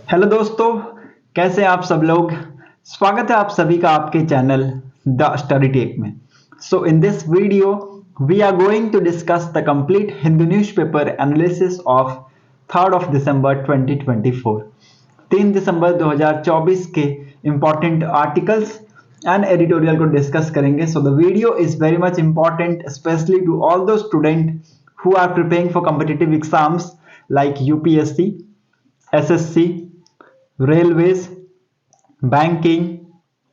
Hello दोस्तों, कैसे हैं आप सब लोग। स्वागत है आप सभी का आपके चैनल द स्टडी टेक में। So in this video we are going to discuss the complete Hindu newspaper analysis of 3rd of December 2024। 3 दिसंबर 2024 के इंपॉर्टेंट आर्टिकल्स एंड एडिटोरियल को डिस्कस करेंगे। So the video is very much important specially to all those student who are preparing for competitive exams like UPSC, SSC, railways, banking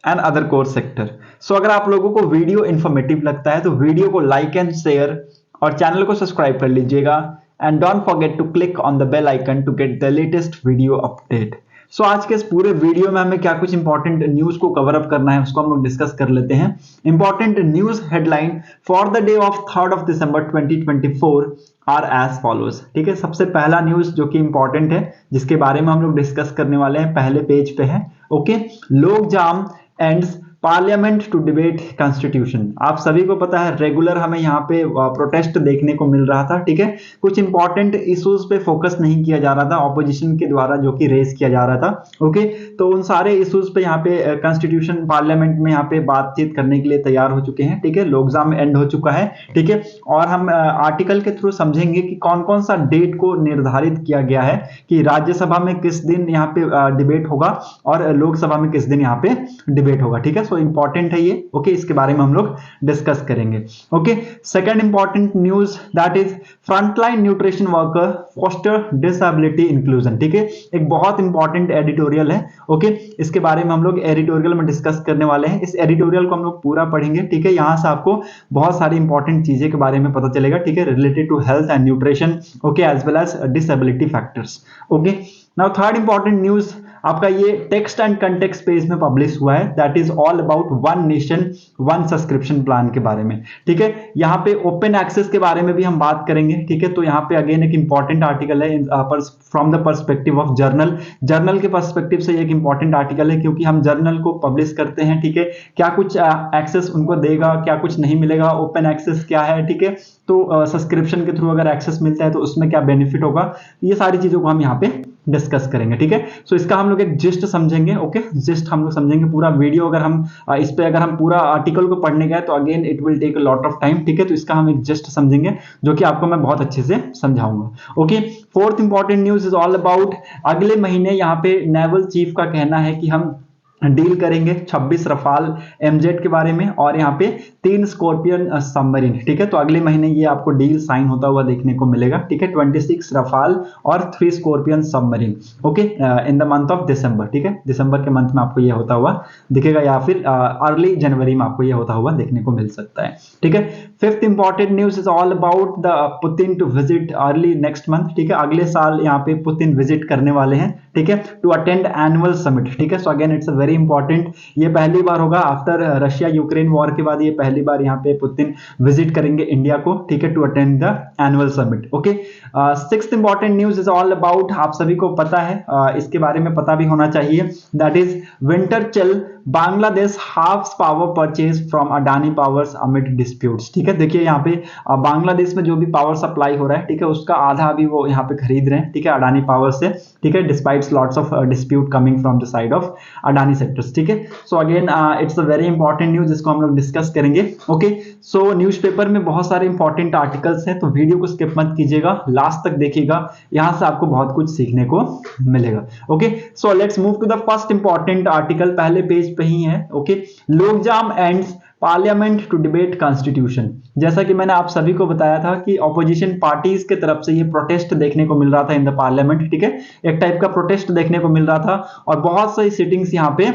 and other core sector. सो अगर आप लोगों को video informative लगता है तो वीडियो को लाइक एंड शेयर और चैनल को सब्सक्राइब कर लीजिएगा and don't forget to click on the bell icon to get the latest video update. So आज के इस पूरे वीडियो में हमें क्या कुछ इंपॉर्टेंट न्यूज को कवर अप करना है उसको हम लोग डिस्कस कर लेते हैं। Important news headline for the day of 3rd of December 2024 are as follows. ठीक है, सबसे पहला न्यूज जो कि इंपॉर्टेंट है जिसके बारे में हम लोग डिस्कस करने वाले हैं पहले पेज पे है। Okay, logjam ends parliament to debate constitution. आप सभी को पता है रेगुलर हमें यहाँ पे प्रोटेस्ट देखने को मिल रहा था। ठीक है, कुछ इंपॉर्टेंट इश्यूज पे फोकस नहीं किया जा रहा था ऑपोजिशन के द्वारा जो कि रेस किया जा रहा था। ओके, तो उन सारे इश्यूज पे यहाँ पे कॉन्स्टिट्यूशन पार्लियामेंट में यहाँ पे बातचीत करने के लिए तैयार हो चुके हैं। ठीक है, लोकजाम एंड हो चुका है। ठीक है, और हम आर्टिकल के थ्रू समझेंगे कि कौन कौन सा डेट को निर्धारित किया गया है कि राज्यसभा में किस दिन यहाँ पे डिबेट होगा और लोकसभा में किस दिन यहाँ पे डिबेट होगा। ठीक है, सो इंपॉर्टेंट है ये। ओके, इसके बारे में हम लोग डिस्कस करेंगे। Okay, second important news that is frontline nutrition worker foster disability inclusion. ठीक है, एक बहुत इंपॉर्टेंट एडिटोरियल है। ओके, इसके बारे में हम लोग एडिटोरियल में डिस्कस करने वाले हैं। इस एडिटोरियल को हम लोग पूरा पढ़ेंगे। ठीक है, यहां से आपको बहुत सारी इंपॉर्टेंट चीजें के बारे में पता चलेगा। ठीक है, related to health and nutrition. Okay, as well as disability factors. Okay, now third important news आपका ये टेक्स्ट एंड कंटेक्स्ट पेज में पब्लिश हुआ है। That is all about one nation one subscription plan के बारे में। ठीक है, यहाँ पे ओपन एक्सेस के बारे में भी हम बात करेंगे। ठीक है, तो यहाँ पे अगेन एक इंपॉर्टेंट आर्टिकल है from the perspective of journal के पर्सपेक्टिव से एक इंपॉर्टेंट आर्टिकल है क्योंकि हम जर्नल को पब्लिश करते हैं। ठीक है, क्या कुछ एक्सेस उनको देगा, क्या कुछ नहीं मिलेगा, ओपन एक्सेस क्या है। ठीक है, तो सब्सक्रिप्शन के थ्रू अगर एक्सेस मिलता है तो उसमें क्या बेनिफिट होगा, ये सारी चीजों को हम यहाँ पे डिस्कस करेंगे। ठीक है, सो इसका हम लोग एक जिस्ट समझेंगे। ओके, जिस्ट हम लोग समझेंगे। पूरा वीडियो अगर हम इस पे अगर हम पूरा आर्टिकल को पढ़ने गए तो again it will take a lot of time. ठीक है, तो इसका हम एक जिस्ट समझेंगे जो कि आपको मैं बहुत अच्छे से समझाऊंगा। Okay, fourth important news is all about अगले महीने यहाँ पे नेवल चीफ का कहना है कि हम डील करेंगे 26 रफाल एमजेट के बारे में और यहाँ पे 3 स्कॉर्पियन सबमरीन। ठीक है, तो अगले महीने ये आपको डील साइन होता हुआ देखने को मिलेगा। ठीक है, 26 रफाल और 3 scorpion submarine. Okay, in the month of December. ठीक है, दिसंबर के मंथ में आपको ये होता हुआ दिखेगा या फिर अर्ली जनवरी में आपको ये होता हुआ देखने को मिल सकता है। ठीक है, fifth important news is all about the Putin to visit early next month. ठीक है, अगले साल यहाँ पे पुतिन विजिट करने वाले हैं। ठीक है, टू अटेंड एनुअल समिट। ठीक है, so again it's a very important, ये पहली बार होगा आफ्टर रशिया यूक्रेन वॉर के बाद ये पहली बार यहाँ पे पुतिन विजिट करेंगे इंडिया को। ठीक है, to attend the annual summit. Okay, sixth important news is all about, आप सभी को पता है इसके बारे में पता भी होना चाहिए, that is winter chill Bangladesh half power purchase from Adani powers amid disputes. ठीक है, देखिए यहाँ पे बांग्लादेश में जो भी पावर सप्लाई हो रहा है, ठीक है, उसका आधा भी वो यहाँ पे खरीद रहे हैं। ठीक है, अडानी पावर से। ठीक है, despite lots of dispute coming from the side of Adani sectors. ठीक है, so again it's a very important news जिसको हम लोग डिस्कस करेंगे। ओके, सो न्यूज़पेपर में बहुत सारे इंपॉर्टेंट आर्टिकल्स हैं तो वीडियो को स्किप मत कीजिएगा, लास्ट तक देखिएगा, यहां से आपको बहुत कुछ सीखने को मिलेगा। Okay, so let's move to the first important article, पहले पेज पे ही है। Okay, logjam ends parliament to debate constitution. जैसा कि मैंने आप सभी को बताया था कि ऑपोजिशन पार्टीज के तरफ से ये प्रोटेस्ट देखने को मिल रहा था इन द पार्लियामेंट। ठीक है, एक टाइप का प्रोटेस्ट देखने को मिल रहा था और बहुत सारी सिटिंग्स यहाँ पे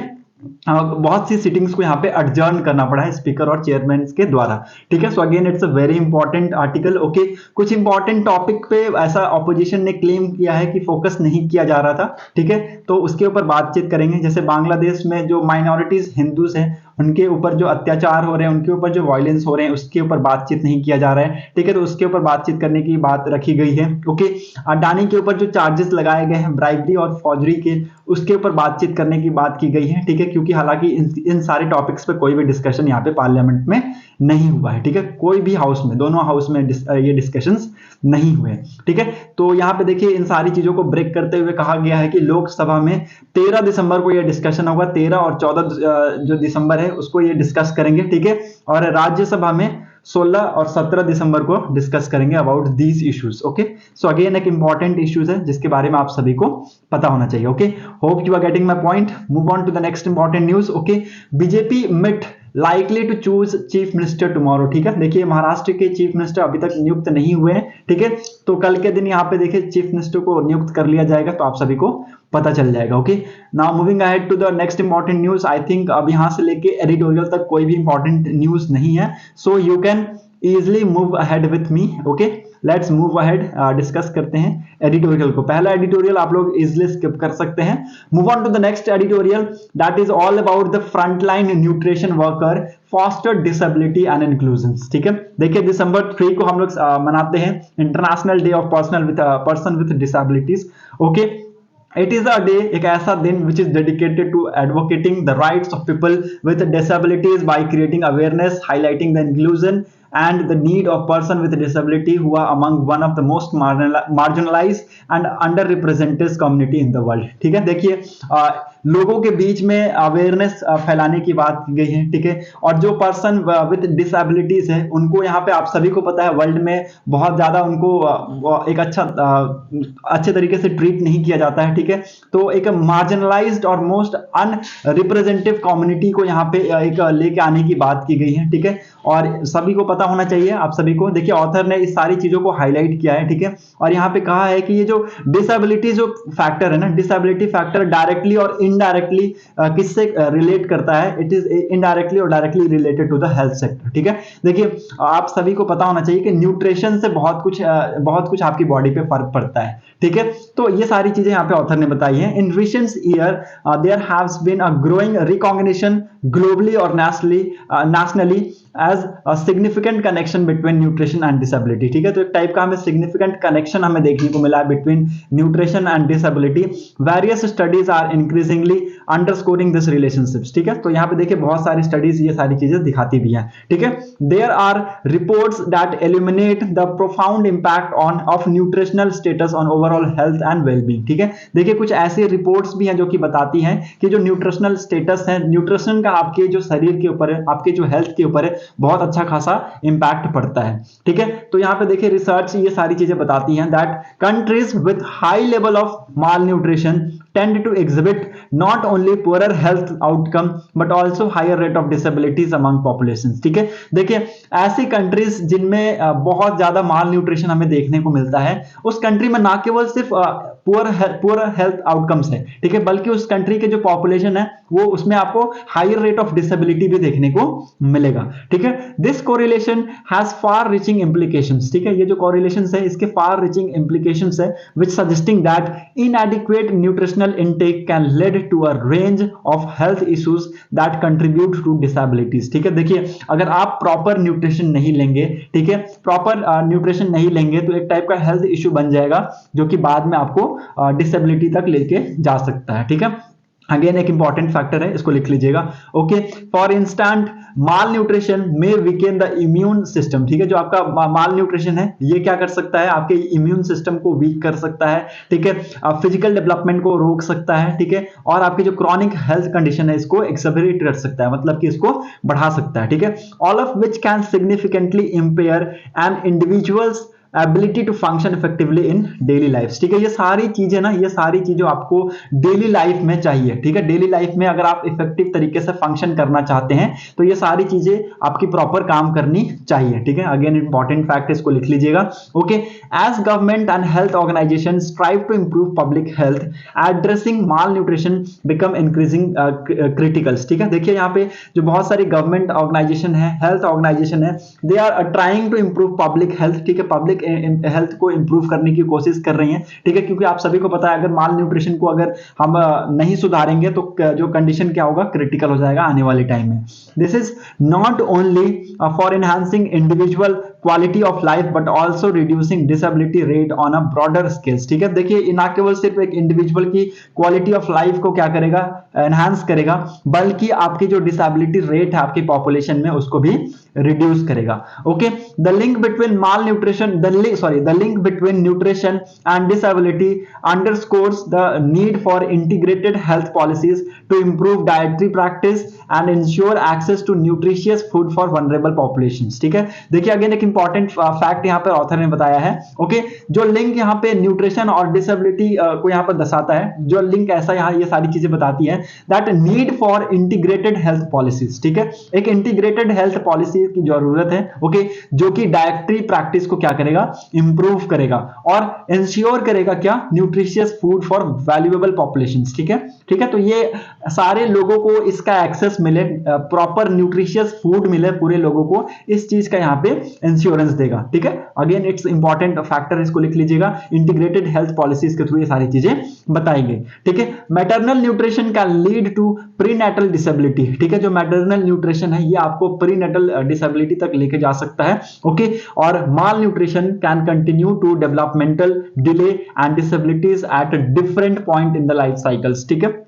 बहुत सी सिटिंग्स को यहाँ पे एडजर्न करना पड़ा है स्पीकर और चेयरमैन के द्वारा। ठीक है, so again it's a very important article. Okay, कुछ इंपॉर्टेंट टॉपिक पे ऐसा ऑपोजिशन ने क्लेम किया है कि फोकस नहीं किया जा रहा था। ठीक है, तो उसके ऊपर बातचीत करेंगे। जैसे बांग्लादेश में जो माइनॉरिटीज हिंदूज हैं उनके ऊपर जो अत्याचार हो रहे हैं, उनके ऊपर जो वायलेंस हो रहे हैं, उसके ऊपर बातचीत नहीं किया जा रहा है। ठीक है, तो उसके ऊपर बातचीत करने की बात रखी गई है। ओके, अडानी के ऊपर जो चार्जेस लगाए गए हैं ब्राइबरी और फौजरी के, उसके ऊपर बातचीत करने की बात की गई है। ठीक है, क्योंकि हालांकि इन सारे टॉपिक्स पे कोई भी डिस्कशन यहाँ पे पार्लियामेंट में नहीं हुआ है, ठीक है, कोई भी हाउस में, दोनों हाउस में ये डिस्कशंस नहीं हुए, ठीक है। तो यहाँ पे देखिए इन सारी चीजों को ब्रेक करते हुए कहा गया है कि लोकसभा में 13 दिसंबर को ये डिस्कशन होगा, 13 और 14 जो दिसंबर है उसको ये डिस्कस करेंगे, ठीक है। और राज्यसभा में 16 और 17 दिसंबर को डिस्कस करेंगे about these issues. Okay, so again एक इंपॉर्टेंट इश्यूज है जिसके बारे में आप सभी को पता होना चाहिए। Okay, hope you are getting my point. Move on to the next important news. Okay, BJP meet likely to choose chief minister tomorrow, ठीक है। देखिए महाराष्ट्र के चीफ मिनिस्टर अभी तक नियुक्त नहीं हुए हैं, ठीक है, तो कल के दिन यहाँ पे देखिए चीफ मिनिस्टर को नियुक्त कर लिया जाएगा, तो आप सभी को पता चल जाएगा। Okay, now moving ahead to the next important news. I think अब यहाँ से लेके एडिटोरियल तक कोई भी इंपॉर्टेंट न्यूज नहीं है, so you can easily move ahead with me. Okay, let's move ahead, discuss करते हैं एडिटोरियल को। पहला एडिटोरियल आप लोग इजिली स्किप कर सकते हैं। Move on to the next editorial, that is all about the frontline nutrition worker foster disability and inclusion, ठीक है। देखिए December 3 को हम लोग मनाते हैं international day of person with disabilities. Okay, it is a day, एक ऐसा दिन which is dedicated to advocating the rights of people with disabilities by creating awareness, highlighting the inclusion and the need of person with disability who are among one of the most marginalized and underrepresented community in the world, ठीक है। देखिए लोगों के बीच में awareness फैलाने की बात की गई है, ठीक है। और जो पर्सन विद डिसेबिलिटीज है उनको यहाँ पे आप सभी को पता है वर्ल्ड में बहुत ज्यादा उनको एक अच्छे तरीके से ट्रीट नहीं किया जाता है, ठीक है। तो एक मार्जिनलाइज्ड और मोस्ट अनरिप्रेजेंटेटिव कम्युनिटी को यहाँ पे एक लेके आने की बात की गई है, ठीक है। और सभी को पता होना चाहिए, आप सभी को, देखिए ऑथर ने इस सारी चीजों को हाईलाइट किया है, ठीक है। और यहाँ पे कहा है कि ये जो डिसेबिलिटी जो फैक्टर है ना, डिसेबिलिटी फैक्टर डायरेक्टली और इनडायरेक्टली किससे रिलेट करता है, इट इज इनडायरेक्टली और directly related to the health sector, ठीक है। देखिए आप सभी को पता होना चाहिए कि न्यूट्रिशन से बहुत कुछ आपकी बॉडी पे फर्क पड़ता है, ठीक है। तो ये सारी चीजें यहाँ पे ऑथर ने बताई हैं। In recent year there has been a growing recognition globally और nationally as a significant connection between nutrition and disability, ठीक है। तो एक टाइप का हमें सिग्निफिकेंट कनेक्शन हमें देखने को मिला है between nutrition and disability. Various studies are increasingly underscoring this relationships, ठीक है। तो यहाँ पे देखिए बहुत सारी स्टडीज ये सारी चीजें दिखाती भी हैं, ठीक है। There are reports that eliminate the profound impact of nutritional status on overall health and wellbeing, ठीक है। देखिए कुछ ऐसी रिपोर्ट्स भी हैं जो कि बताती हैं कि जो न्यूट्रिशनल स्टेटस है, न्यूट्रिशन का आपके जो शरीर के ऊपर है, आपके जो हेल्थ के ऊपर है, बहुत अच्छा खासा इंपैक्ट पड़ता है, ठीक है। तो यहाँ पे देखिए रिसर्च ये सारी चीजें बताती हैं that countries with high level of mall nutrition tend to exhibit not only poorer health outcome but also higher rate of disabilities among populations, ठीक है। देखिए ऐसी कंट्रीज जिनमें बहुत ज्यादा माल न्यूट्रिशन हमें देखने को मिलता है, उस कंट्री में ना केवल सिर्फ पुअर हेल्थ आउटकम्स है, ठीक है, बल्कि उस कंट्री के जो पॉपुलेशन है वो उसमें आपको हायर रेट ऑफ डिसेबिलिटी भी देखने को मिलेगा, ठीक है। This correlation has far reaching implications, ठीक है। ये जो कोरिलेशंस है इसके फार रीचिंग इंप्लीकेशंस है which suggesting that इनएडिक्वेट nutritional intake can lead to a range of health issues that contribute to disabilities, ठीक है। देखिए अगर आप प्रॉपर न्यूट्रिशन नहीं लेंगे, ठीक है, प्रॉपर न्यूट्रिशन नहीं लेंगे तो एक टाइप का हेल्थ इश्यू बन जाएगा जो कि बाद में आपको डिसेबिलिटी तक लेके जा सकता है, ठीक है। अगेन एक इंपॉर्टेंट फैक्टर है, इसको लिख लीजिएगा। Okay, for instant mall nutrition में वीकेन द इम्यून सिस्टम, ठीक है। जो आपका माल न्यूट्रिशन है ये क्या कर सकता है, आपके इम्यून सिस्टम को वीक कर सकता है, ठीक है, फिजिकल डेवलपमेंट को रोक सकता है, ठीक है, और आपकी जो क्रॉनिक हेल्थ कंडीशन है इसको एक्सेलरेट कर सकता है, मतलब कि इसको बढ़ा सकता है, ठीक है। All of which can significantly impair an individual's ability to function effectively in daily life, ठीक है। ये सारी चीजें ना, ये सारी चीजें आपको डेली लाइफ में चाहिए, ठीक है। डेली लाइफ में अगर आप इफेक्टिव तरीके से फंक्शन करना चाहते हैं तो ये सारी चीजें आपकी प्रॉपर काम करनी चाहिए, ठीक है। अगेन इंपॉर्टेंट फैक्ट, इसको लिख लीजिएगा। Okay, as government and health organisation strive to improve public health, addressing malnutrition become increasing critical, ठीक है। देखिए यहाँ पे जो बहुत सारी गवर्नमेंट ऑर्गेनाइजेशन है, हेल्थ ऑर्गेनाइजेशन है, they are trying to improve public health, ठीक है, पब्लिक हेल्थ को इंप्रूव करने की कोशिश कर रही हैं, ठीक है। क्योंकि आप सभी को पता है अगर माल न्यूट्रिशन को अगर हम नहीं सुधारेंगे तो जो कंडीशन क्या होगा, क्रिटिकल हो जाएगा आने वाले टाइम में। This is not only for enhancing individual quality of life but also reducing disability rate on a broader scales. ठीक है, देखिए ना केवल सिर्फ एक इंडिविजुअल की क्वालिटी ऑफ लाइफ को क्या करेगा, एनहांस करेगा, बल्कि आपकी जो डिसेबिलिटी रेट है आपकी पॉपुलेशन में उसको भी रिड्यूस करेगा। Okay, the link between malnutrition the link between nutrition and disability underscores the need for integrated health policies to improve dietary practice and ensure access to nutritious food for vulnerable populations. ठीक है, देखिए again एक important fact यहाँ पे author ने बताया है। Okay, जो लिंक यहाँ पे न्यूट्रिशन और डिसेबिलिटी को यहाँ पर दर्शाता है, जो लिंक ऐसा यहाँ ये सारी चीजें बताती है, that need for integrated health policies. ठीक है, एक इंटीग्रेटेड हेल्थ पॉलिसी की जरूरत है। ओके, जो कि डाइटरी प्रैक्टिस को क्या करेगा, इंप्रूव करेगा और इंश्योर करेगा क्या, nutritious food for valuable populations. ठीक है, ठीक है, तो ये सारे लोगों को इसका एक्सेस मिले, प्रॉपर न्यूट्रिशियस फूड मिले पूरे लोगों को, इस चीज का यहाँ पे इंश्योरेंस देगा। ठीक है, अगेन इट्स इंपॉर्टेंट फैक्टर, इसको लिख लीजिएगा, इंटीग्रेटेड हेल्थ पॉलिसीज के थ्रू ये सारी चीजें बताएंगे। ठीक है, maternal nutrition can lead to prenatal disability. ठीक है, जो मैटरनल न्यूट्रिशन है ये आपको प्रीनेटल डिसेबिलिटी तक लेके जा सकता है। ओके, और malnutrition can continue to developmental delay and disabilities at different point in the life cycles. ठीक है,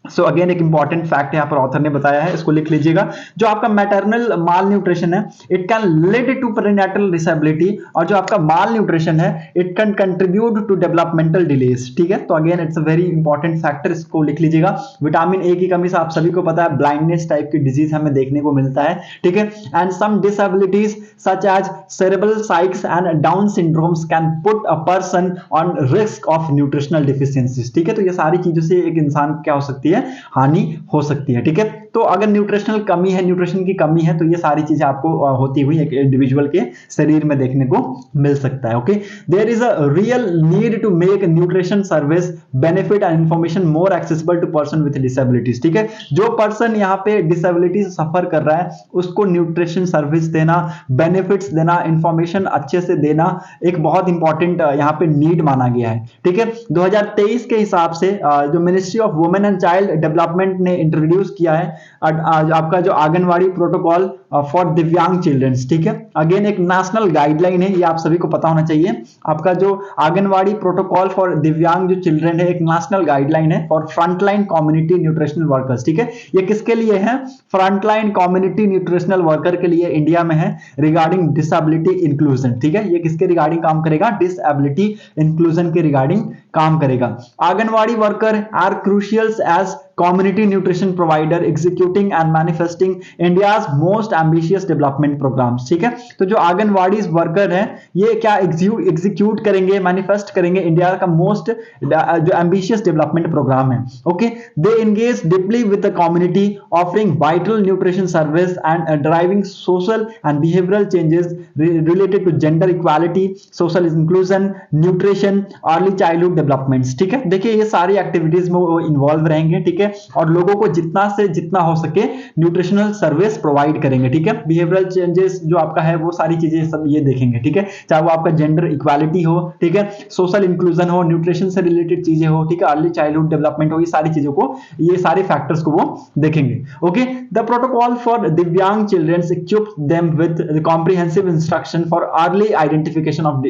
सो अगेन एक इंपॉर्टेंट फैक्ट यहाँ पर ऑथर ने बताया है, इसको लिख लीजिएगा, जो आपका मैटरनल माल न्यूट्रिशन है it can lead to prenatal disability, और जो आपका माल न्यूट्रिशन है it can contribute to developmental delays. ठीक है, तो again it's a very important factor, इसको लिख लीजिएगा। विटामिन ए की कमी से आप सभी को पता है ब्लाइंडनेस टाइप की डिजीज हमें देखने को मिलता है। ठीक है, and some disabilities such as cerebral साइक्स and down syndromes can put a person on risk of nutritional deficiencies. ठीक है, तो ये सारी चीजों से एक इंसान क्या हो सकती है, हानि हो सकती है। ठीक है, तो अगर न्यूट्रिशनल कमी है, न्यूट्रिशन की कमी है, तो ये सारी चीजें आपको होती हुई एक इंडिविजुअल के शरीर में देखने को मिल सकता है। Okay, there is a real need to make nutrition service benefit and information more accessible to person with disabilities. ठीक है, जो पर्सन यहाँ पे डिसेबिलिटी से सफर कर रहा है उसको न्यूट्रिशन सर्विस देना, बेनिफिट्स देना, इंफॉर्मेशन अच्छे से देना एक बहुत इंपॉर्टेंट यहाँ पे नीड माना गया है। ठीक है, 2023 के हिसाब से जो ministry of women and child development ने इंट्रोड्यूस किया है आपका जो anganwadi protocol for divyang children's. ठीक है, अगेन एक नेशनल गाइडलाइन है, ये आप सभी को पता होना चाहिए। आपका जो आंगनवाड़ी प्रोटोकॉल फॉर दिव्यांग जो चिल्ड्रन है एक नेशनल गाइडलाइन है for frontline community nutritional workers. ठीक है, ये किसके लिए है, फ्रंटलाइन कम्युनिटी न्यूट्रिशनल वर्कर के लिए इंडिया में है, रिगार्डिंग डिसेबिलिटी इंक्लूजन। ठीक है, ये किसके रिगार्डिंग काम करेगा, डिसेबिलिटी इंक्लूजन के रिगार्डिंग काम करेगा। Anganwadi worker are crucials as community nutrition provider executing and manifesting India's most ambitious development programs। ठीक है, तो जो आंगनवाड़ी वर्कर हैं ये क्या एग्जीक्यूट करेंगे, मैनिफेस्ट करेंगे इंडिया का मोस्ट जो एम्बिशियस डेवलपमेंट प्रोग्राम है। Okay, they engage deeply with the community offering vital nutrition service and driving social and behavioural changes related to gender equality, social inclusion, nutrition, early childhood developments. ठीक है, देखिए ये सारी activities में वो involve रहेंगे। ठीक है, और लोगों को जितना से जितना हो सके न्यूट्रिशनल सर्विस प्रोवाइड करेंगे। ठीक है, बिहेवियरल चेंजेस जो आपका है वो सारी चीजें सब ये देखेंगे। ठीक है, चाहे वो आपका जेंडर इक्वालिटी हो, ठीक है, सोशल इंक्लूजन हो, न्यूट्रिशन से रिलेटेड चीजें हो, ठीक है, अर्ली चाइल्डहुड डेवलपमेंट हो, ये सारी चीजों को, ये सारे फैक्टर्स को वो देखेंगे। Okay, the protocol for divyang childrens equip them with comprehensive instruction for early identification of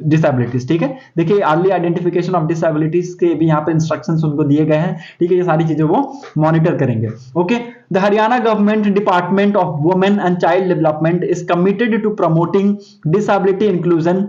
disabilities. ठीक है, देखिए अर्ली आइडेंटिफिकेशन ऑफ डिसेबिलिटीज के भी यहाँ पे इंस्ट्रक्शंस उनको दिए गए हैं। ठीक है, ये सारी चीजें वो मॉनिटर करेंगे। Okay, the Haryana government department of women and child development is committed to promoting disability inclusion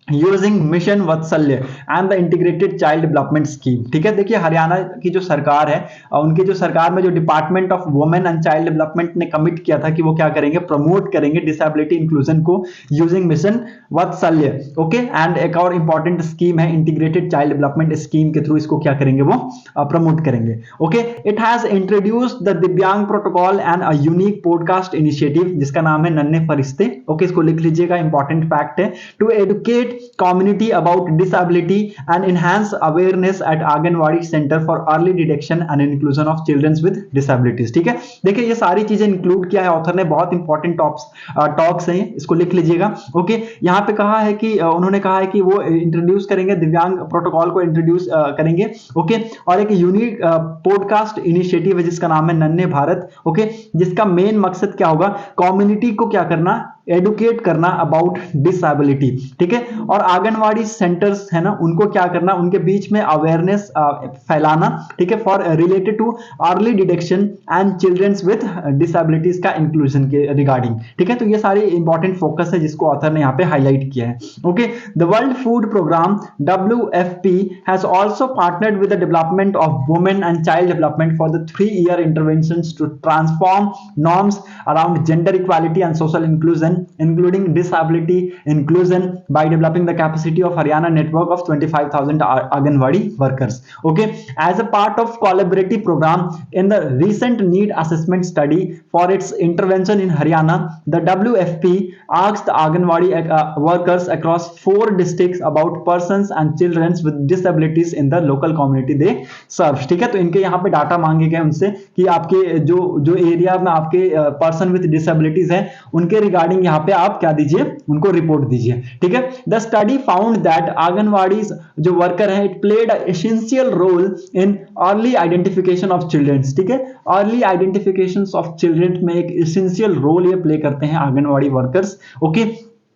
using mission Vatsalya and the integrated child development scheme. ठीक है, देखिए हरियाणा की जो सरकार है, उनके जो सरकार में जो department of women and child development ने कमिट किया था कि वो क्या करेंगे, प्रमोट करेंगे डिसेबिलिटी इंक्लूजन को using mission Vatsalya. Okay, and एक और इंपॉर्टेंट स्कीम है इंटीग्रेटेड चाइल्ड डेवलपमेंट स्कीम के थ्रू इसको क्या करेंगे, वो प्रमोट करेंगे। Okay, it has introduced the Divyang protocol and a unique podcast initiative जिसका नाम है नन्हे फरिश्ते। ओके, इसको लिख लीजिएगा, इंपॉर्टेंट फैक्ट है, to educate community about disability and enhance awareness at anganwadi centre for early detection and inclusion of childrens with disabilities. ठीक है, देखिए ये सारी चीजें इंक्लूड किया है ऑथर ने, बहुत इंपॉर्टेंट टॉक्स हैं, इसको लिख लीजिएगा। ओके, यहाँ पे कहा है कि उन्होंने कहा है कि वो इंट्रोड्यूस करेंगे, दिव्यांग प्रोटोकॉल को इंट्रोड्यूस करेंगे। ओके, और एक यूनिक पॉडकास्ट इनिशिएटिव है जिसका नाम है नन्हे भारत। ओके, जिसका मेन मकसद क्या होगा, कम्युनिटी को क्या करना, एडुकेट करना अबाउट डिसेबिलिटी, ठीक है। और आंगनवाड़ी सेंटर्स है ना, उनको क्या करना, उनके बीच में अवेयरनेस फैलाना, ठीक है, for related to early detection and childrens with disabilities का इंक्लूजन के रिगार्डिंग, ठीक है। तो ये सारे इंपॉर्टेंट फोकस है जिसको ऑथर ने यहाँ पे हाईलाइट किया है। Okay, the world food programme WFP has also partnered with the development of women and child development for the 3-year interventions to transform norms around gender equality and social inclusion, including disability inclusion, by developing the capacity of Haryana network of 25,000 Anganwadi workers. Okay, as a part of collaborative program in the recent need assessment study for its intervention in Haryana, the WFP asked Anganwadi workers across 4 districts about persons and children with disabilities in the local community they serve, ठीक है। तो इनके यहाँ पे data मांगे गए उनसे कि आपके जो जो एरिया में आपके पर्सन विद डिसेबिलिटीज हैं उनके रिगार्डिंग यहाँ पे आप क्या दीजिए, उनको रिपोर्ट दीजिए, ठीक है। The study found that anganwadi जो वर्कर है it played essential role in early identification of childrens, ठीक है। अर्ली आइडेंटिफिकेशन ऑफ चिल्ड्रन में एक एसेंशियल रोल ये प्ले करते हैं anganwadi workers. Okay,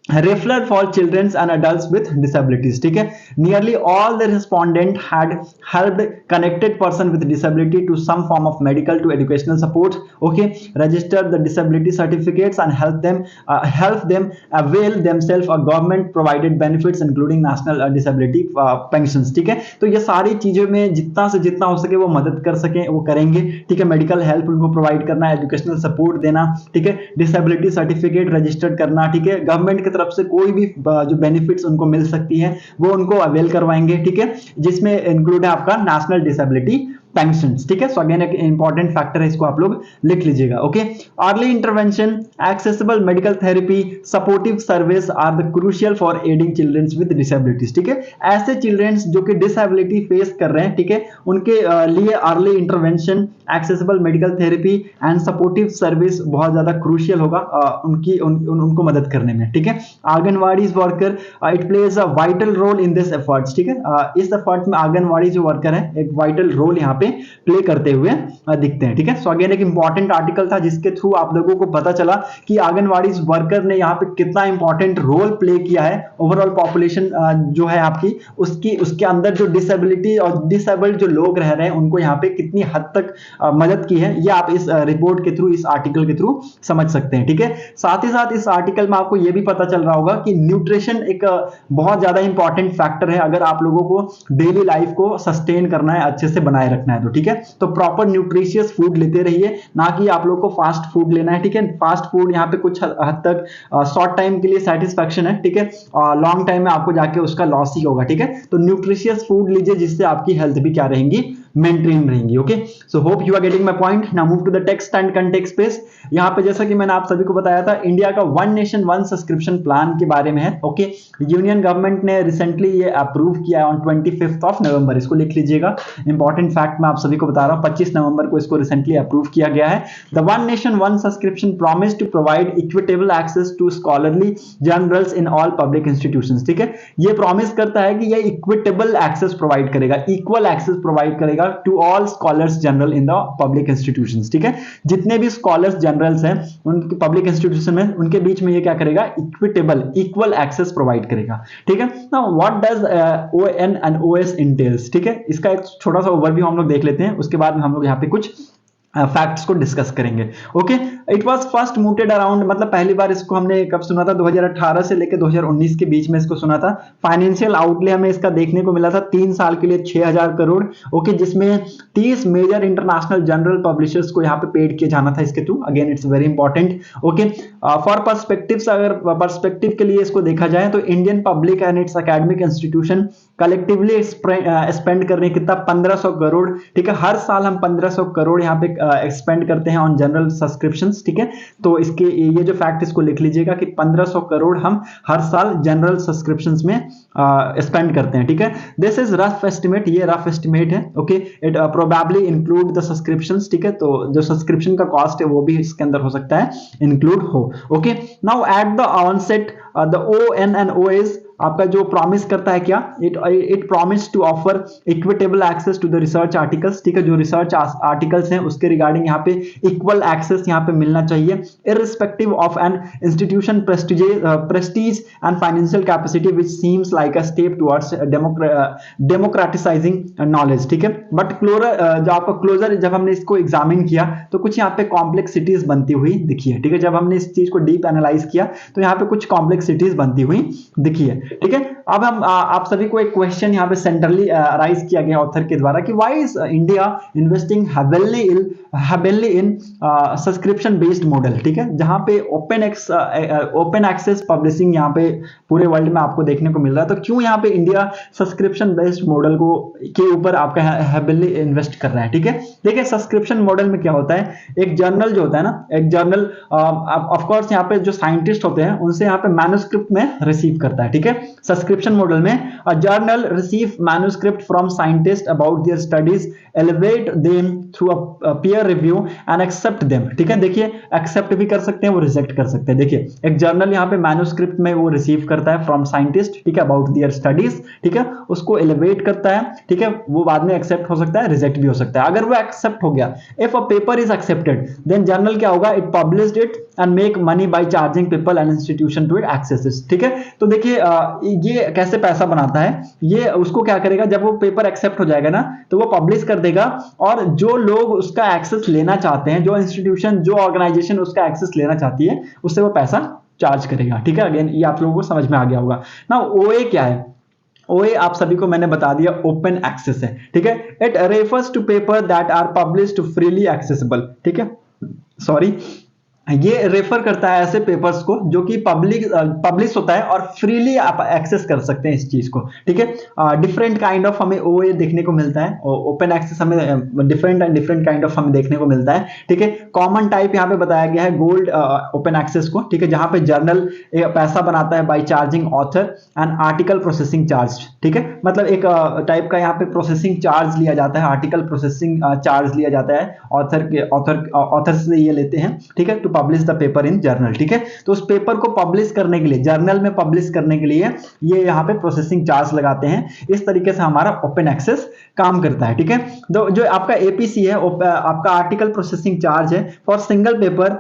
referral for children and adults with disabilities, ठीक है। Nearly all the respondent had helped connected person with disability to some form of medical to educational support, okay, register the disability certificates and help them avail themselves of government provided benefits including national disability pensions, ठीक है। तो ये सारी चीजों में जितना से जितना हो सके वो मदद कर सके वो करेंगे, ठीक है। मेडिकल हेल्प उनको प्रोवाइड करना, एजुकेशनल सपोर्ट देना, ठीक है, डिसेबिलिटी सर्टिफिकेट रजिस्टर्ड करना, ठीक है। गवर्नमेंट की तरफ से कोई भी जो बेनिफिट्स उनको मिल सकती है वो उनको अवेल करवाएंगे, ठीक है, जिसमें इंक्लूड है आपका नेशनल डिसेबिलिटी पेंशन्स, ठीक है। सो अगेन एक इंपॉर्टेंट फैक्टर है, इसको आप लोग लिख लीजिएगा। Okay, early intervention, accessible medical therapy, supportive service are the crucial for aiding childrens with disabilities, ठीक है। ऐसे चिल्ड्रंस जो कि डिसेबिलिटी फेस कर रहे हैं, ठीक है, उनके लिए early intervention, accessible medical therapy and supportive service बहुत ज्यादा क्रूशियल होगा उनको मदद करने में, ठीक है। Anganwadi worker it plays a vital role in this efforts, ठीक है। इस एफर्ट में आंगनवाड़ी जो वर्कर है एक वाइटल रोल यहाँ पे प्ले करते हुए दिखते हैं, ठीक है। सो अगेन एक इंपॉर्टेंट आर्टिकल था जिसके थ्रू आप लोगों को पता चला कि आंगनवाड़ी वर्कर ने यहाँ पे कितना इंपॉर्टेंट रोल प्ले किया है ओवरऑल पॉपुलेशन जो है आपकी उसके अंदर जो डिसेबिलिटी और डिसेबल्ड जो लोग रह रहे हैं उनको यहाँ पे कितनी हद तक मदद की है, ये आप इस रिपोर्ट के थ्रू, इस आर्टिकल के थ्रू समझ सकते हैं, ठीक है। साथ ही साथ इस आर्टिकल में आपको ये भी पता चल रहा होगा कि न्यूट्रिशन एक बहुत ज्यादा इंपॉर्टेंट फैक्टर है अगर आप लोगों को डेली लाइफ को सस्टेन करना है, अच्छे से बनाए रखना है तो, ठीक है। तो प्रॉपर न्यूट्रिशियस फूड लेते रहिए, ना कि आप लोग को फास्ट फूड लेना है, ठीक है। फास्ट फूड यहाँ पे कुछ हद तक शॉर्ट टाइम के लिए सेटिस्फैक्शन है, ठीक है, लॉन्ग टाइम में आपको जाके उसका लॉस ही होगा, ठीक है। तो न्यूट्रिशियस फूड लीजिए जिससे आपकी हेल्थ भी क्या रहेंगी, मेंटेन रहेंगी। Okay, so hope you are getting my point. Now move to the text and context page. यहाँ पे जैसा कि मैंने आप सभी को बताया था इंडिया का one nation one subscription plan के बारे में है। ओके, यूनियन गवर्नमेंट ने रिसेंटली ये अप्रूव किया ऑन 25 नवंबर, इसको लिख लीजिएगा, इंपॉर्टेंट फैक्ट मैं आप सभी को बता रहा हूँ, 25 नवंबर को इसको रिसेंटली अप्रूव किया गया है। The one nation one subscription promise to provide equitable access to scholarly journals in all public institutions, ठीक है। ये प्रॉमिस करता है कि ये इक्विटेबल एक्सेस प्रोवाइड करेगा, इक्वल एक्सेस प्रोवाइड करेगा to all scholars general in the public institutions, ठीक है। जितने भी स्कॉलर्स जनरल्स हैं उनके पब्लिक इंस्टीट्यूशन में उनके बीच में ये क्या करेगा, इक्विटेबल इक्वल एक्सेस प्रोवाइड करेगा, ठीक है। Now what does ON and OS entails, ठीक है। इसका एक छोटा सा ओवरव्यू हम लोग देख लेते हैं, उसके बाद में हम लोग यहाँ पे कुछ फैक्ट्स को डिस्कस करेंगे। Okay, it was first mooted around, मतलब पहली बार इसको हमने कब सुना था, 2018 से लेकर 2019 के बीच में इसको सुना था। फाइनेंशियल आउटले हमें इसका देखने को मिला था 3 साल के लिए 6000 करोड़। ओके, जिसमें 30 मेजर इंटरनेशनल जनरल पब्लिशर्स को यहाँ पे पेड किया जाना था इसके through. Again it's very important. Okay, for perspectives, अगर पर्सपेक्टिव के लिए इसको देखा जाए तो Indian public and it's academic institution collectively spend कर रहे हैं कितना, 1500 करोड़, ठीक है। हर साल हम 1500 करोड़ यहाँ पे एक्सपेंड करते हैं ऑन जनरल सब्सक्रिप्शंस, ठीक है। तो इसके ये जो फैक्ट इसको लिख लीजिएगा कि 1500 करोड़ हम हर साल जनरल सब्सक्रिप्शंस में स्पेंड करते हैं, ठीक है। दिस इज रफ एस्टिमेट, ये रफ एस्टिमेट है। Okay, it probably include the subscriptions, ठीक है। तो जो सब्सक्रिप्शन का कॉस्ट है वो भी इसके अंदर हो सकता है इंक्लूड हो। Okay, now at the onset the ON and OS आपका जो प्रॉमिस करता है क्या, it promise to offer equitable access to the research articles, ठीक है, जो रिसर्च आर्टिकल्स हैं उसके रिगार्डिंग यहाँ पे इक्वल एक्सेस यहाँ पे मिलना चाहिए, irrespective of an institution prestige and financial capacity which seems like a step towards democratising knowledge, ठीक है। बट जो आपका क्लोजर जब हमने इसको एग्जामिन किया तो कुछ यहाँ पे कॉम्प्लेक्सिटीज बनती हुई दिखी है, ठीक है। जब हमने इस चीज को डीप एनालाइज किया तो यहाँ पे कुछ कॉम्प्लेक्सिटीज बनती हुई दिखी है, ठीक है। अब हम आप सभी को एक क्वेश्चन यहाँ पे सेंट्रली राइज किया गया ऑथर के द्वारा कि why is India investing heavily in subscription based model, ठीक है, जहां पे ओपन एक्सेस पब्लिशिंग यहाँ पे पूरे वर्ल्ड में आपको देखने को मिल रहा है। तो क्यों यहाँ पे इंडिया सब्सक्रिप्शन बेस्ड मॉडल को के ऊपर आपका हेविली इन्वेस्ट कर रहा है, ठीक है। देखिए सब्सक्रिप्शन मॉडल में क्या होता है, एक जर्नल जो होता है ना, एक जर्नल ऑफ कोर्स यहाँ पे जो साइंटिस्ट होते हैं उनसे यहाँ पे मैन्युस्क्रिप्ट में रिसीव करता है, ठीक है। सब्सक्रिप्शन मॉडल में a journal receive manuscript from scientist about their studies, elevate them through a peer review and accept them, ठीक है। देखिए एक्सेप्ट भी कर सकते हैं, वो रिजेक्ट कर सकते हैं। देखिए एक जर्नल यहाँ पे मैन्युस्क्रिप्ट में वो रिसीव करता है फ्रॉम साइंटिस्ट, ठीक है, अबाउट देयर स्टडीज, ठीक है, उसको एलिवेट करता है, ठीक है, वो बाद में एक्सेप्ट हो सकता है, रिजेक्ट भी हो सकता है। अगर वो एक्सेप्ट हो गया, if a paper is accepted then journal क्या होगा, it published it and make money by charging people and institution to it access, ठीक है। तो देखिए ये कैसे पैसा बनाता है, ये उसको क्या करेगा, जब वो पेपर एक्सेप्ट हो जाएगा ना तो वो पब्लिश कर देगा, और जो लोग उसका एक्सेस लेना चाहते हैं, जो इंस्टीट्यूशन जो ऑर्गेनाइजेशन उसका एक्सेस लेना चाहती है, उससे वो पैसा चार्ज करेगा, ठीक है। अगेन ये आप लोगों को समझ में आ गया होगा ना। ओए क्या है, ओए आप सभी को मैंने बता दिया ओपन एक्सेस है, ठीक है। It refers to paper that are published freely accessible, ठीक है, सॉरी, ये रेफर करता है ऐसे पेपर्स को जो कि पब्लिश होता है और फ्रीली आप एक्सेस कर सकते हैं इस चीज को, ठीक है। डिफरेंट काइंड ऑफ हमें ओए देखने को मिलता है, ओपन एक्सेस हमें डिफरेंट काइंड ऑफ हमें देखने को मिलता है, ठीक है। कॉमन टाइप यहाँ पे बताया गया है गोल्ड ओपन एक्सेस को, ठीक है, जहां पे जर्नल पैसा बनाता है by charging author and article processing charge, ठीक है। मतलब एक टाइप का यहाँ पे प्रोसेसिंग चार्ज लिया जाता है, आर्टिकल प्रोसेसिंग चार्ज लिया जाता है, ऑथर से ये लेते हैं, ठीक है, to publish the paper in journal, ठीक है। तो उस पेपर को पब्लिश करने के लिए, जर्नल में पब्लिश करने के लिए ये यहाँ पे प्रोसेसिंग चार्ज लगाते हैं। इस तरीके से हमारा ओपन एक्सेस काम करता है, ठीक है। तो जो आपका एपीसी है, आपका आर्टिकल प्रोसेसिंग चार्ज है for single paper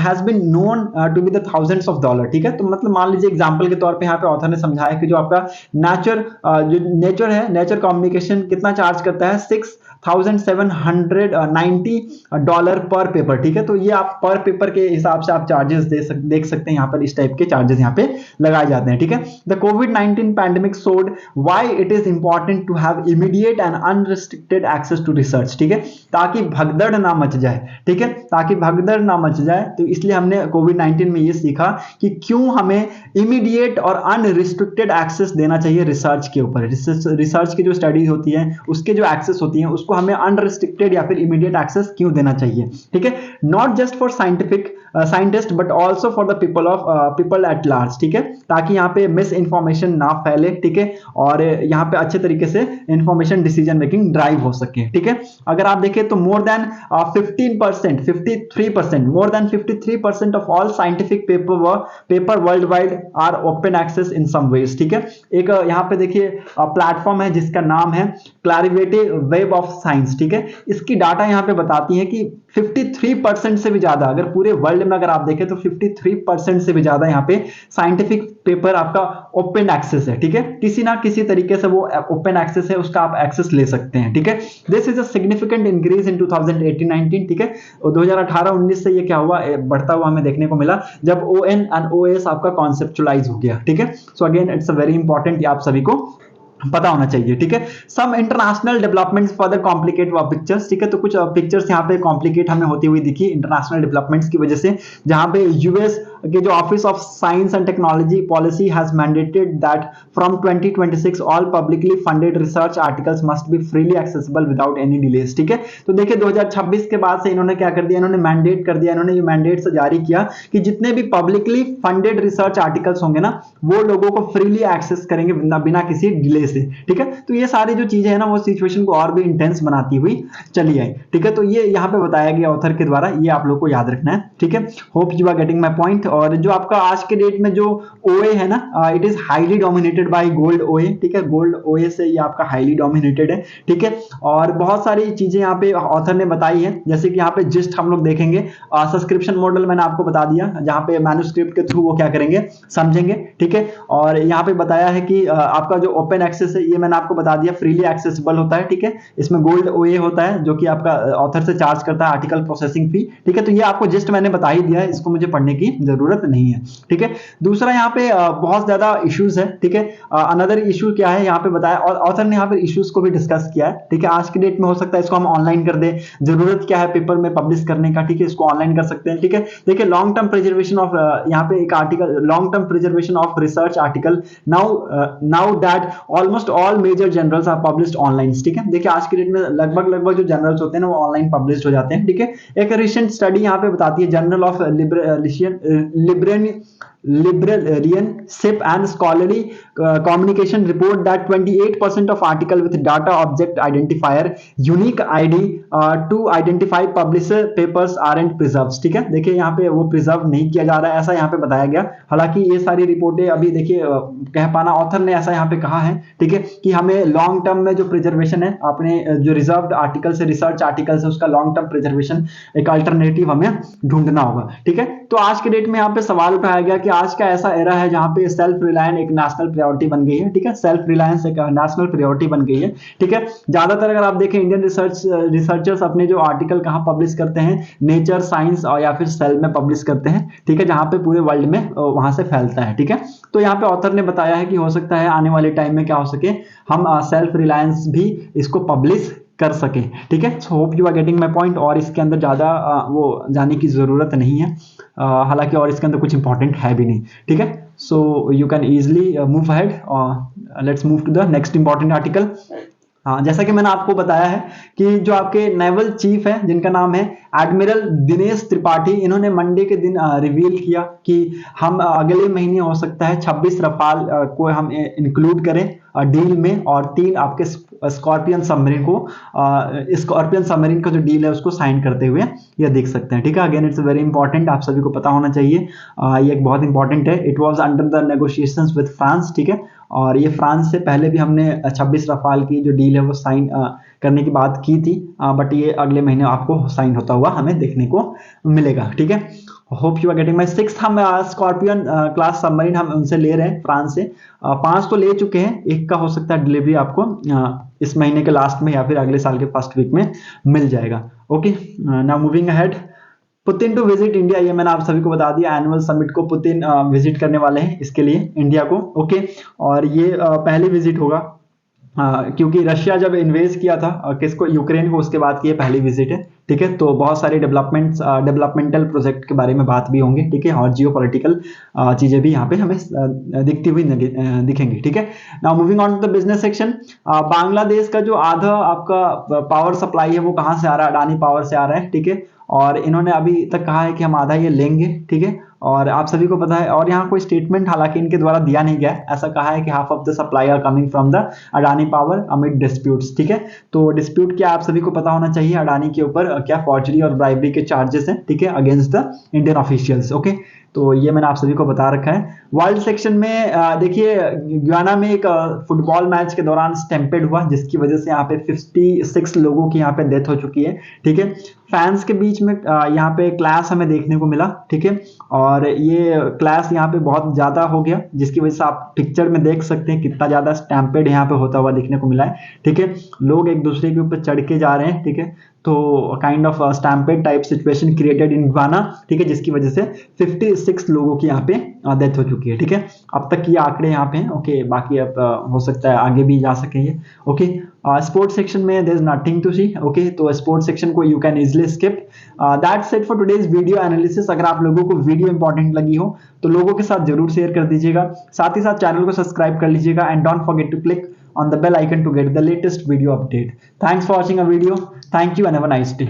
has been known to be the thousands of dollar, ठीक है। तो मतलब मान लीजिए एग्जांपल के तौर पे यहाँ पे ऑथर ने समझाया कि जो आपका नेचर है, नेचर कम्युनिकेशन कितना चार्ज करता है, $6,790 पर पेपर, ठीक है। तो ये आप पर पेपर के हिसाब से आप चार्जेस देख सकते हैं, यहाँ पर इस टाइप के चार्जेस यहाँ पे लगाए जाते हैं, ठीक है। द कोविड-19 pandemic showed why it is important to have immediate and unrestricted access to research, ठीक है, ताकि भगदड़ ना मच जाए, ठीक है, ताकि भगदड़ ना मच जाए। तो इसलिए हमने कोविड-19 में ये सीखा कि क्यों हमें इमीडिएट और अनरिस्ट्रिक्टेड एक्सेस देना चाहिए रिसर्च के ऊपर। रिसर्च की जो स्टडीज होती है उसके जो एक्सेस होती है उसको हमें अनरिस्ट्रिक्टेड या फिर इमीडिएट एक्सेस क्यों देना चाहिए, ठीक है। Not just for scientist but also for the people at large, ठीक है, ताकि यहाँ पे मिस इंफॉर्मेशन ना फैले, ठीक है, और यहाँ पे अच्छे तरीके से इंफॉर्मेशन डिसीजन मेकिंग ड्राइव हो सके, ठीक है। अगर आप देखें तो more than 53% of all scientific paper world wide are open access in some ways, ठीक है। एक यहाँ पे देखिए प्लेटफॉर्म है जिसका नाम है क्लैरिवेटिव वेब ऑफ साइंस, ठीक है। इसकी डाटा यहाँ पे बताती है कि 53% से भी ज्यादा, अगर पूरे वर्ल्ड में अगर आप देखें तो 53% से भी ज्यादा यहाँ पे साइंटिफिक पेपर आपका ओपन एक्सेस है, ठीक है। किसी ना किसी तरीके से वो ओपन एक्सेस है, उसका आप एक्सेस ले सकते हैं, ठीक है। This is a significant increase in 2018-19, ठीक है। 2018-19 से ये क्या हुआ, बढ़ता हुआ हमें देखने को मिला जब ON एंड OS आपका कॉन्सेप्चुलाइज हो गया, ठीक है। So again it's a very important, आप सभी को पता होना चाहिए, ठीक है। Some international developments further complicate pictures, ठीक है। तो कुछ पिक्चर्स यहाँ पे कॉम्प्लिकेट हमें होती हुई दिखी इंटरनेशनल डेवलपमेंट्स की वजह से, जहां पे यूएस के जो office of science and technology policy has mandated that from 2026 all publicly funded research articles must be freely accessible without any delays, ठीक है। तो देखिए 2026 के बाद से इन्होंने क्या कर दिया, इन्होंने मैंडेट कर दिया, इन्होंने ये मैंडेट से जारी किया कि जितने भी पब्लिकली फंडेड रिसर्च आर्टिकल्स होंगे ना वो लोगों को फ्रीली एक्सेस करेंगे बिना किसी डिले से, ठीक है। तो ये सारी जो चीजें है ना वो सिचुएशन को और भी इंटेंस बनाती हुई चली आई, ठीक है। तो ये यहाँ पे बताया गया ऑथर के द्वारा, ये आप लोग को याद रखना है, ठीक है। Hope you are getting my point. और जो आपका आज के डेट में जो ओए है ना, it is highly dominated by gold ओए, ठीक है। गोल्ड ओए से ये आपका हाईली डोमिनेटेड है, ठीक है। और बहुत सारी चीजें यहाँ पे ऑथर ने बताई है, जैसे कि यहाँ पे जिस्ट हम लोग देखेंगे, सब्सक्रिप्शन मॉडल मैंने आपको बता दिया, जहाँ पे मैन्युस्क्रिप्ट के थ्रू वो क्या करेंगे, समझेंगे, ठीक है। और यहाँ पे बताया है कि आपका जो ओपन एक्सेस है ये मैंने आपको बता दिया फ्रीली एक्सेसिबल होता है, ठीक है। इसमें गोल्ड ओए होता है जो कि आपका ऑथर से चार्ज करता है आर्टिकल प्रोसेसिंग फी, ठीक है। तो ये आपको जस्ट मैंने बता ही दिया है, इसको मुझे पढ़ने की जरूरत नहीं है, ठीक है। दूसरा यहाँ पे बहुत ज्यादा इश्यूज है, ठीक है। अनदर इशू क्या है यहाँ पे बताया, और ऑथर ने यहाँ पे इश्यूज को भी डिस्कस किया है, ठीक है। आज की डेट में हो सकता है इसको हम ऑनलाइन कर दे, जरूरत क्या है पेपर में पब्लिश करने का, ठीक है। इसको ऑनलाइन कर सकते हैं, ठीक है। देखिए लॉन्ग टर्म प्रिजर्वेशन ऑफ, यहाँ पे एक article, long term preservation of research article now that almost all major journals are published online, ठीक है। देखिए आज की डेट में लगभग जो जर्नल्स होते हैं ना वो ऑनलाइन पब्लिश हो जाते हैं, ठीक है। एक रिसेंट स्टडी यहाँ पे बताती है, journal of librarianship and scholarly communication report that 28% of article with data object identifier unique ID to identify publisher papers aren't preserved, ठीक है। देखिए यहाँ पे वो प्रिजर्व नहीं किया जा रहा है, ऐसा यहाँ पे बताया गया। हालांकि ये सारी रिपोर्टें अभी देखिए कह पाना, ऑथर ने ऐसा यहाँ पे कहा है, ठीक है, कि हमें लॉन्ग टर्म में जो प्रिजर्वेशन है अपने जो रिजर्व्ड आर्टिकल से, रिसर्च आर्टिकल से, उसका लॉन्ग टर्म प्रिजर्वेशन एक अल्टरनेटिव हमें ढूंढना होगा, ठीक है। तो आज के डेट में यहाँ पे सवाल उठाया गया कि आज का ऐसा एरा है जहां पे सेल्फ रिलायंस एक नेशनल प्रायोरिटी बन गई है, ठीक है। सेल्फ रिलायंस एक नेशनल प्रायोरिटी बन गई है, ठीक है। ज्यादातर अगर आप देखें इंडियन रिसर्चर्स अपने जो आर्टिकल कहां पब्लिश करते हैं, नेचर, साइंस और या फिर सेल में पब्लिश करते हैं, ठीक है, जहां पे पूरे वर्ल्ड में वहां से फैलता है, ठीक है। तो यहाँ पे ऑथर ने बताया है कि हो सकता है आने वाले टाइम में क्या हो सके, हम सेल्फ रिलायंस भी इसको पब्लिश कर सके, ठीक है। So hope you are getting my point. और इसके अंदर ज्यादा वो जाने की जरूरत नहीं है, हालांकि और इसके अंदर कुछ इंपॉर्टेंट है भी नहीं, ठीक है। So you can easily move ahead. Let's move to the next important article. हाँ, जैसा कि मैंने आपको बताया है कि जो आपके नेवल चीफ है जिनका नाम है एडमिरल दिनेश त्रिपाठी, इन्होंने मंडे के दिन रिवील किया कि हम अगले महीने हो सकता है 26 रफाल को हम इंक्लूड करें डील में, और 3 आपके स्कॉर्पियन सबमरीन को, स्कॉर्पियन सबमरीन का जो डील है उसको साइन करते हुए ये देख सकते हैं, ठीक है। अगेन इट्स वेरी इंपॉर्टेंट, आप सभी को पता होना चाहिए, ये एक बहुत इंपॉर्टेंट है। It was under the negotiations with France, ठीक है। और ये फ्रांस से पहले भी हमने 26 रफाल की जो डील है वो साइन करने की बात की थी, बट ये अगले महीने आपको साइन होता हुआ हमें देखने को मिलेगा, ठीक है। Hope you are getting my. 6th हम स्कॉर्पियन क्लास सबमरीन हम उनसे ले रहे हैं फ्रांस से, 5 तो ले चुके हैं, एक का हो सकता है डिलीवरी आपको इस महीने के लास्ट में या फिर अगले साल के फर्स्ट वीक में मिल जाएगा, okay. Now moving ahead, Putin to visit India, ये मैंने आप सभी को बता दिया, एनुअल समिट को पुतिन विजिट करने वाले हैं इसके लिए इंडिया को, ओके। और ये पहली विजिट होगा, क्योंकि रशिया जब इन्वेस्ट किया था किसको, यूक्रेन को, उसके बाद की ये पहली विजिट है, ठीक है। तो बहुत सारे डेवलपमेंटल प्रोजेक्ट के बारे में बात भी होंगे, ठीक है, और जियो पॉलिटिकल चीजें भी यहाँ पे हमें दिखती हुई दिखेंगी, ठीक है। Now moving on to the business section. Bangladesh का जो आधा आपका पावर सप्लाई है वो कहाँ से आ रहा है, अडानी पावर से आ रहा है, ठीक है। और इन्होंने अभी तक कहा है कि हम आधा ये लेंगे, ठीक है। और आप सभी को पता है, और यहाँ कोई स्टेटमेंट हालांकि इनके द्वारा दिया नहीं गया है, ऐसा कहा है कि half of the supply are coming from the Adani power amid disputes, ठीक है। तो डिस्प्यूट क्या आप सभी को पता होना चाहिए, अडानी के ऊपर क्या फॉर्जरी और ब्राइबरी के चार्जेस हैं, ठीक है, against the Indian officials, okay. तो ये मैंने आप सभी को बता रखा है। वर्ल्ड सेक्शन में देखिए गुयाना में एक फुटबॉल मैच के दौरान स्टैम्पेड हुआ, जिसकी वजह से यहाँ पे 56 लोगों की यहाँ पे डेथ हो चुकी है, ठीक है। फैंस के बीच में यहाँ पे क्लैश हमें देखने को मिला, ठीक है। और ये क्लैश यहाँ पे बहुत ज्यादा हो गया, जिसकी वजह से आप पिक्चर में देख सकते हैं कितना ज्यादा स्टैम्पेड यहाँ पे होता हुआ देखने को मिला है, ठीक है। लोग एक दूसरे के ऊपर चढ़ के जा रहे हैं, ठीक है। तो kind of stampede type situation created in Guyana, ठीक है, जिसकी वजह से 56 लोगों की यहाँ पे डेथ हो चुकी है, ठीक है। अब तक ये आंकड़े यहाँ पे हैं, ओके। बाकी अब हो सकता है आगे भी जा सके ये, ओके। स्पोर्ट्स सेक्शन में there is nothing to see, okay. तो स्पोर्ट्स सेक्शन को you can easily skip. That's it for today's video analysis. अगर आप लोगों को वीडियो इंपॉर्टेंट लगी हो तो लोगों के साथ जरूर शेयर कर दीजिएगा, साथ ही साथ चैनल को सब्सक्राइब कर लीजिएगा, and don't forget to click on the bell icon to get the latest video update. Thanks for watching a video. Thank you and have a nice day.